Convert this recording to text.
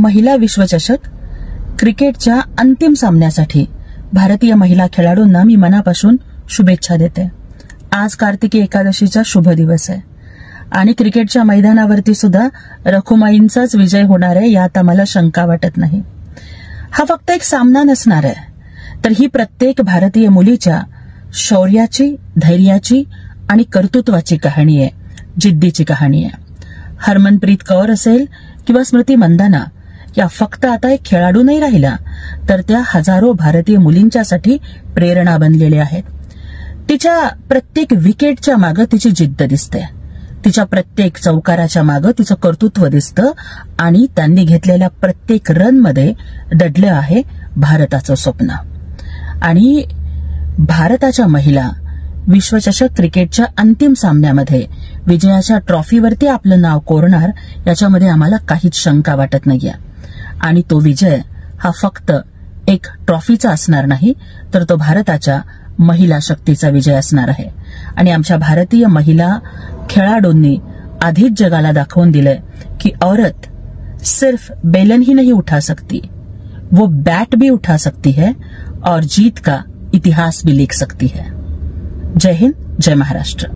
महिला विश्वचषक क्रिकेटच्या अंतिम सामन्यासाठी भारतीय महिला खेळाडूंना मी मनापासून शुभेच्छा देते. आज कार्तिकी एकादशीचा शुभ दिवस आहे आणि क्रिकेटच्या मैदानावरती सुद्धा रखुमाईंचाच विजय होणार आहे यात आम्हाला शंका वाटत नाही. हा फक्त एक सामना नसणार आहे, तर ही प्रत्येक भारतीय मुलीच्या शौर्याची, धैर्याची आणि कर्तृत्वाची कहाणी आहे, जिद्दीची कहाणी आहे. हरमनप्रीत कौर असेल किंवा स्मृती मंदाना या फक्त आता एक खेळाडू नाही राहिला, तर त्या हजारो भारतीय मुलींच्यासाठी प्रेरणा बनलेल्या आहेत. तिच्या प्रत्येक विकेटच्या मागे तिची जिद्द दिसते, तिच्या प्रत्येक चौकाराच्या मागे तिचं कर्तृत्व दिसतं आणि त्यांनी घेतलेल्या प्रत्येक रनमध्ये दडलं आहे भारताचं स्वप्न. आणि भारताच्या महिला विश्वचषक क्रिकेटच्या अंतिम सामन्यामध्ये विजयाच्या ट्रॉफीवरती आपलं नाव कोरणार याच्यामध्ये आम्हाला काहीच शंका वाटत नाहीये. आणि तो विजय हा फक्त एक ट्रॉफीचा असणार नाही, तर तो भारताच्या महिला शक्तीचा विजय असणार आहे. आणि आमच्या भारतीय महिला खेळाडूंनी आधीच जगाला दाखवून दिलंय की औरत सिर्फ बेलन ही नहीं उठा सकती, वो बैट भी उठा सकती है और जीत का इतिहास भी लिख सकती है. जय हिंद, जय महाराष्ट्र.